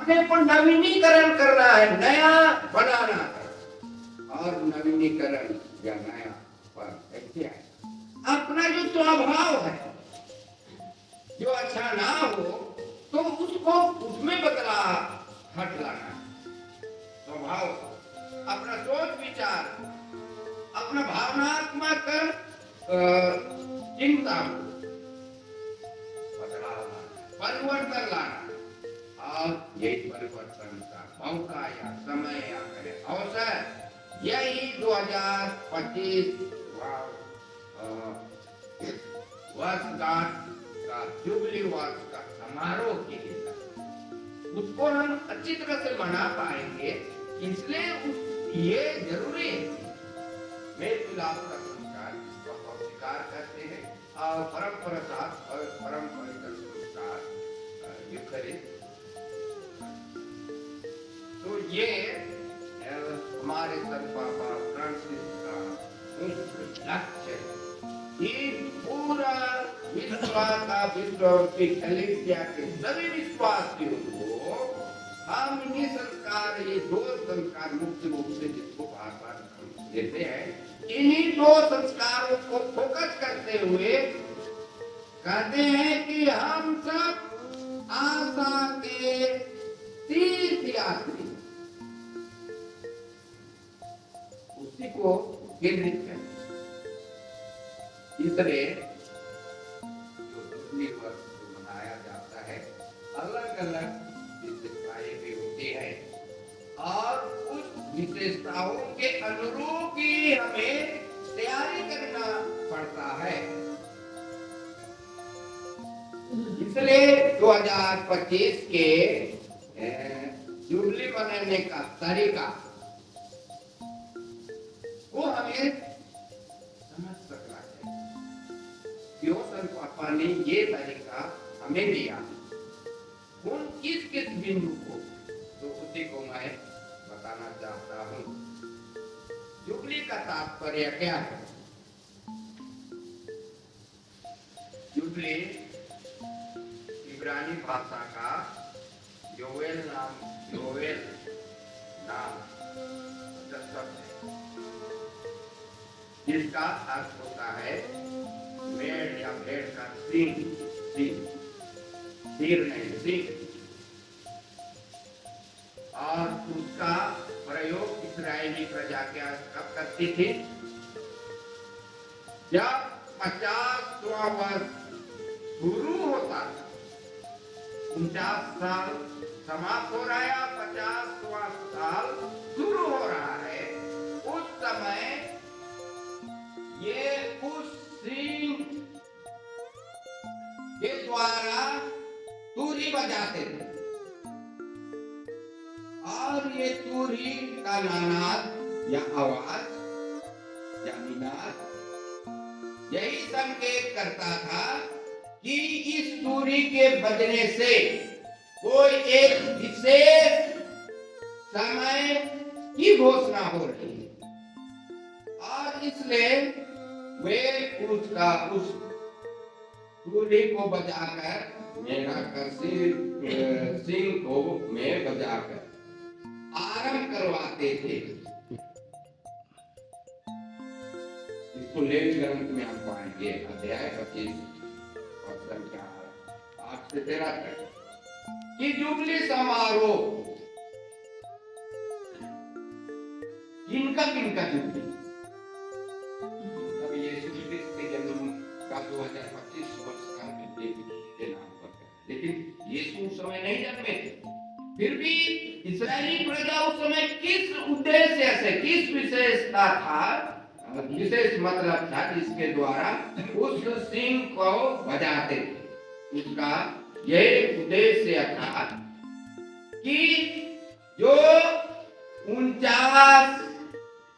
अपने को नवीनीकरण करना है, नया बनाना है। और नवीनीकरण या नया पर क्या है? अपना जो स्वभाव है, जो अच्छा ना हो तो उसको उसमें बदलाव लाना। स्वभाव, अपना सोच विचार, अपना भावनात्मक चिंता बदलाव लाना, परिवर्तन लाना। और यही परिवर्तन का मौका या समय या अवसर यही 2025 वर्षगांठ का जुबली वर्ष का समारोह के लिए उसको हम अच्छी तरह से मना पाएंगे। इसलिए ये जरूरी है। मेल मिलाप का संस्कार बहुत स्वीकार करते हैं और परंपरा संस्कार विपरीत। तो ये हमारे संत बाबा फ्रांसिस का मुख्य लक्ष्य है कि पूरा विश्व का विश्व की कलीसिया के सभी विश्वासियों को हम इन्हीं संस्कार, ये दो संस्कार मुख्य रूप से जिसको बार बार देते हैं, इन्हीं दो संस्कारों को फोकस करते हुए कहते हैं कि हम सब आशा के तीर्थ यात्री, उसी को केंद्रित करें। इसलिए जो वर्ष मनाया जाता है, अलग अलग विशेषताएं भी होती है और उस विशेषताओं के अनुरूप ही हमें तैयारी करना पड़ता है। इसलिए 2025 के जुबली मनाने का तरीका वो हमें समझ सकना चाहिए। क्यों संत पापा ने ये तरीका हमें दिया, उन किस किस बिंदु को, तो उसी को मैं बताना चाहता हूँ। जुबली का तात्पर्य क्या है? जुबली इब्रानी भाषा का योवेल नाम शब्द है, जिसका अर्थ होता है मेढ़ या भेड़ का सिंह, सिर नहीं सिंह। और उसका प्रयोग इस्राएली प्रजा क्या कब करती थी? जब 50वां वर्ष शुरू होता था, 49 साल समाप्त हो रहा है, 50वां साल शुरू हो रहा है, उस समय ये उस सिंह के द्वारा तुरी बजाते थे और ये तुरी का नाद या आवाज या निनाद यही संकेत करता था कि इस तुरी के बजने से कोई एक विशेष समय की घोषणा हो रही है। और इसलिए वे उस तुरी को बजाकर मेरा सिंह को में बजाकर आरंभ करवाते थे। इसको लेवी ग्रंथ में आप पाएंगे, अध्याय 25 और संख्या 8 से 13 तक कि जुबली समारोह किनका जुबली, तब यीशु क्रिस्त के जन्म का 2025 वर्ष का के नाम पर, लेकिन यीशु उस समय नहीं जन्मे थे। फिर भी इस्राएली प्रजा उस समय किस उद्देश्य से, किस विशेषता था, विशेष मतलब था जिसके द्वारा उस सिंह को बजाते थे। उसका यह उद्देश्य था कि जो 49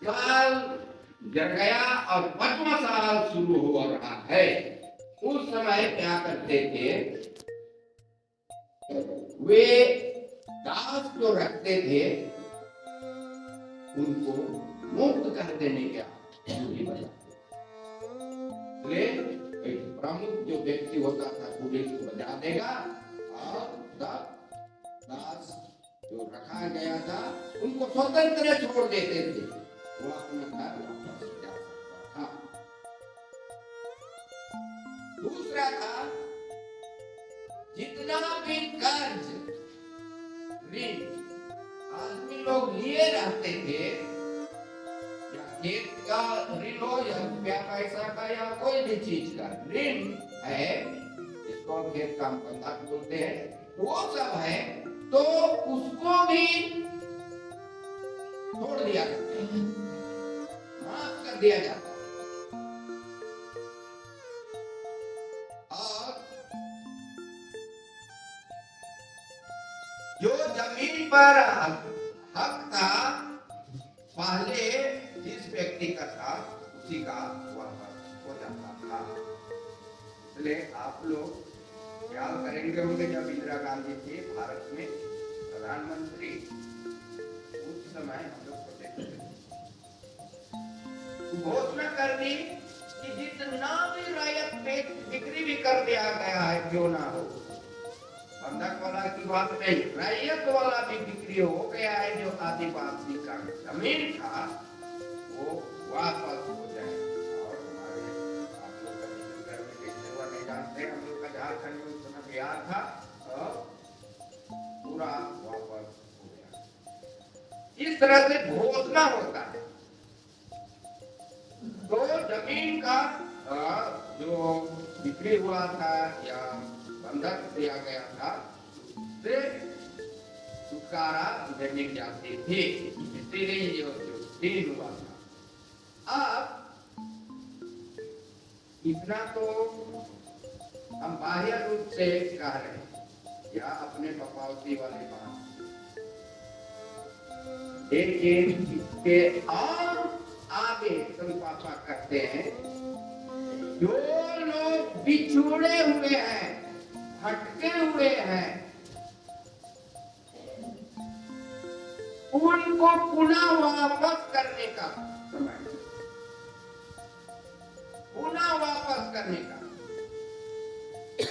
साल जड़ गया और 5वां साल शुरू हो रहा है, उस समय क्या करते थे? वे दास जो रखते थे उनको मुक्त कर देने का एक प्रमुख जो व्यक्ति होता था पुलिस को बजा देगा और दास जो रखा गया था उनको स्वतंत्र छोड़ देते थे, वो अपना घर वापस जा सकता था। दूसरा था, जितना भी कर्ज ऋण आदमी लोग लिए रहते थे, या खेत का ऋण हो या पैसा का या कोई भी चीज का ऋण है, इसको खेत का बंधक बोलते हैं, वो सब है, तो उसको भी छोड़ दिया जाता है, माफ कर दिया जाता है। और जो जमीन पर हक था पहले जिस व्यक्ति का था, उसी का वापस हो जाता था। इसलिए आप लोग ख्याल करेंगे होंगे, जब इंदिरा गांधी थी भारत में प्रधानमंत्री, उस समय हम लोग घोषणा कर दी कि जितना भी रायत पे बिक्री भी कर दिया गया है, क्यों ना हो, बंधक वाला की बात नहीं, रैयत वाला भी बिक्री हो गया है, जो आदिवासी का जमीन था वो वापस हो जाए। और हमारे आप लोग का घर में कैसे हुआ नहीं जानते, हम लोग का झारखंड में उस समय बिहार था, पूरा वापस हो गया। इस तरह से घोषणा होता है। तो जमीन का जो बिक्री हुआ था या बंधक दिया गया था, उससे छुटकारा मिल जाती थी, इसीलिए ये जो दिन हुआ था। अब इतना तो हम बाह्य रूप से कह रहे हैं या अपने बपावती वाली बात, लेकिन इसके और आगे संपापा करते हैं, जो लोग बिछुड़े हुए हैं, भटके हुए हैं, उनको पुनः वापस करने का समय, पुनः वापस करने का,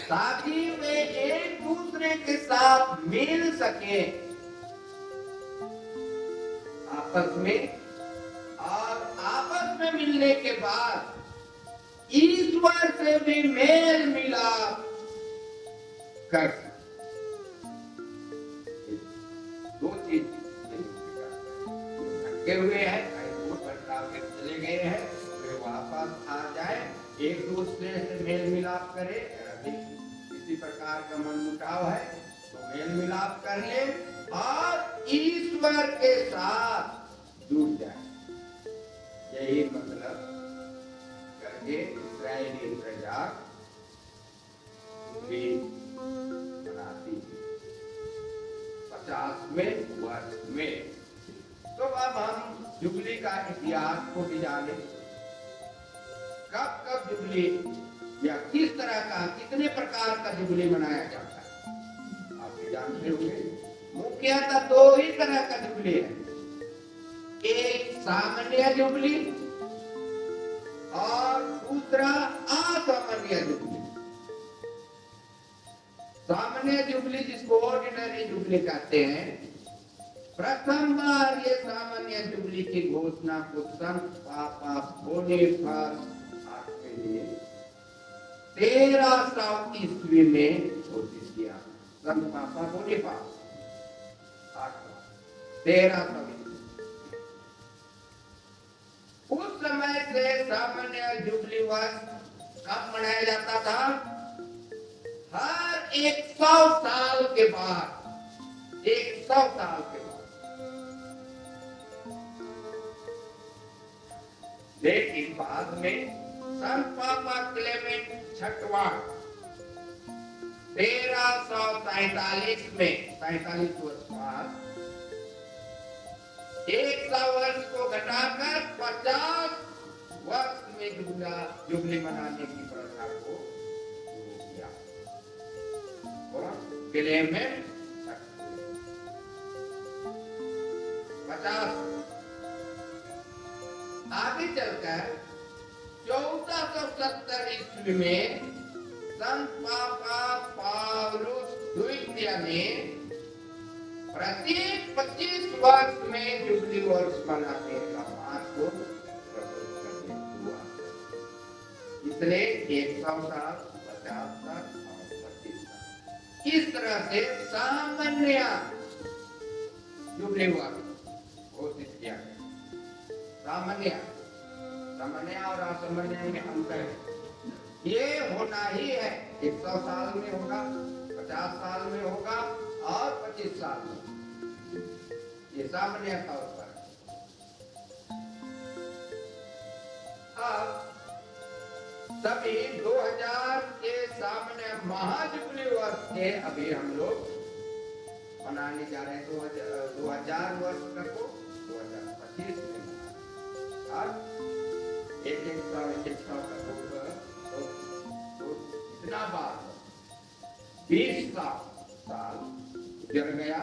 ताकि वे एक दूसरे के साथ मिल सके आपस में, और आपस में मिलने के बाद ईश्वर से भी मेल मिलाप कर। दो चीज भटके हुए हैं, चले गए हैं, वे वापस आ जाए, एक दूसरे से मेल मिलाप करे, किसी प्रकार का मनमुटाव है तो मेल मिलाप कर ले और ईश्वर के साथ जुड़ जाए। यही मतलब करके इस्राएली प्रजा बनाती 50वें वर्ष में। तो अब हम जुबली का इतिहास को भी जाने, कब कब जुबली या किस तरह का, कितने प्रकार का जुबली मनाया जाता है, आप भी जानते होंगे। मुख्यतः दो ही तरह का जुबली है, एक सामान्य जुबली और दूसरा असामान्य जुबली। सामान्य जुबली जिसको ऑर्डिनरी जुबली कहते हैं, प्रथम बार ये सामान्य जुबली की घोषणा को संत पापा बोनीफास 1300 ईस्वी में घोषित किया। संत पापा बोनीफास 1300। उस समय से सामान्य जुबली वर्ष कब मनाया जाता था? हर 100 साल के बाद, 100 साल के बाद। लेकिन बाद में संत पापा क्लेमेंट छठवां 1343 में, 43 वर्ष बाद 100 वर्ष को घटाकर 50 वर्ष में जुबली मनाने की प्रथा को शुरू किया। क्लेमेंट 50। आगे चलकर 1470 ईस्वी में संत पापा पौलुस द्वितीय ने प्रत्येक 25 वर्ष में जुबली वर्ष मनाने का महत्व प्रस्तुत हुआ। इसलिए 100 साल, 50 साल और 25 साल इस तरह से सामान्य जुबली वर्ष घोषित किया गया। सामान्य और असामान्य में अंतर है। ये होना ही है, 100 साल में होगा, 50 साल में होगा और 25 साल में। ये सामान्य तौर पर। अब सभी 2000 के सामान्य महाजुबली वर्ष के अभी हम लोग मनाने जा रहे हैं। 2000 वर्ष तक को 2025 में और एक साल इतना बार 20 साल गुजर गया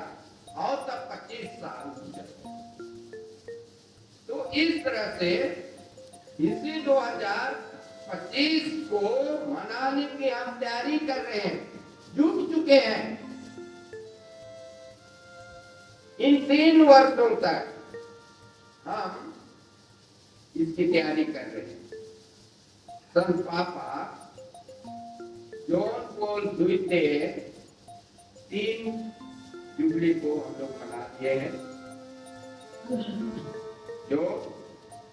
और तब 25 साल गुजर गया। तो इस तरह से इसी 2025 को मनाने की हम तैयारी कर रहे हैं, जुट चुके हैं। इन 3 वर्षों तक हम इसकी तैयारी कर रहे हैं। संत पापा जॉन पॉल द्वितीय 3 जुबली को हम लोग मना दिए हैं, जो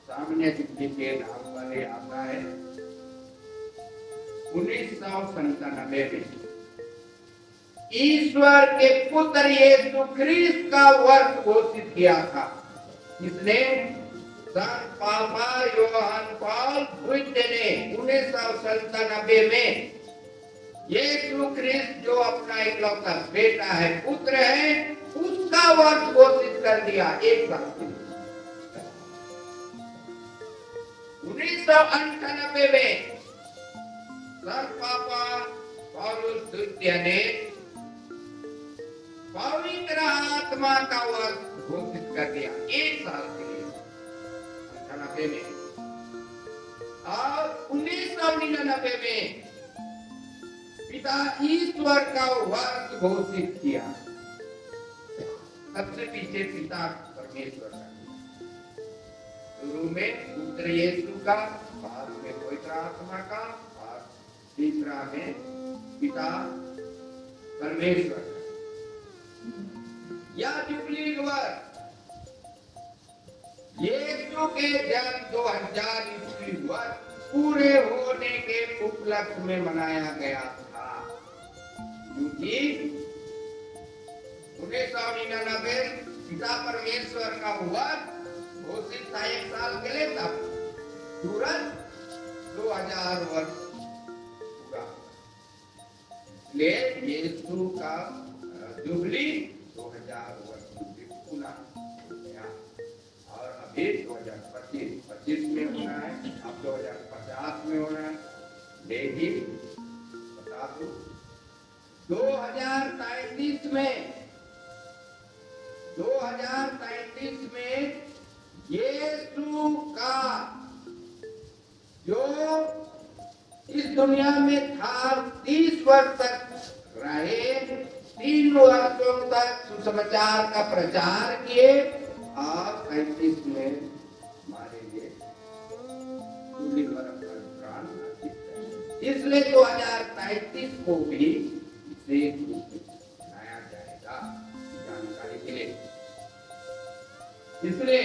सामान्य जुबली के नाम वाले आता है। 1997 में ईश्वर के पुत्र यीशु ख्रिस्त का वर्ष घोषित किया था। इसने संत पापा योहान पॉल द्वितीय ने 1997 में यीशु ख्रिस्त जो अपना इकलौता बेटा है, पुत्र है, उसका वर्ष घोषित कर दिया। एक साल 1998 में संत पापा पौलुस द्वितीय ने पवित्र आत्मा का वर्ष घोषित कर दिया। 1 साल के लिए 98 में। और 1999 में पिता ईश्वर का वर्ष घोषित किया। सबसे पीछे पिता परमेश्वर का, शुरू में पुत्र यीशु का, बाद में पवित्र आत्मा का और तीसरा में पिता परमेश्वर का। या जुबली वर्ष यीशु के जन्म 2000 ईस्वी वर्ष पूरे होने के उपलक्ष्य में मनाया गया था, क्योंकि 1999 पिता परमेश्वर का वर्ष घोषित था 1 साल के लिए, तब तुरंत 2000 वर्ष पूरा। इसलिए यीशु का जुबली 2000 वर्ष पूरा हो गया। और अभी 2025 में होना है, अब 2050 में होना है। लेकिन बता दूं 2033 में यीशु का जो इस दुनिया में था 30 वर्ष तक रहे, 3 वर्षों तक सुसमाचार का प्रचार किए और 35 में हमारे लिए प्राण अर्पित किए। इसलिए 2033 को भी इसे मनाया जाएगा, जानकारी के लिए। इसलिए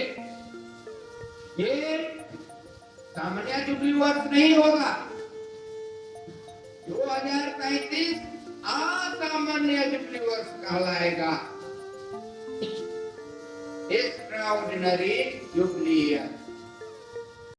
ये सामान्य जुबली वर्ष नहीं होगा। 2033 असामान्य जुबली वर्ष कहलाएगा। Extraordinary jubilee year.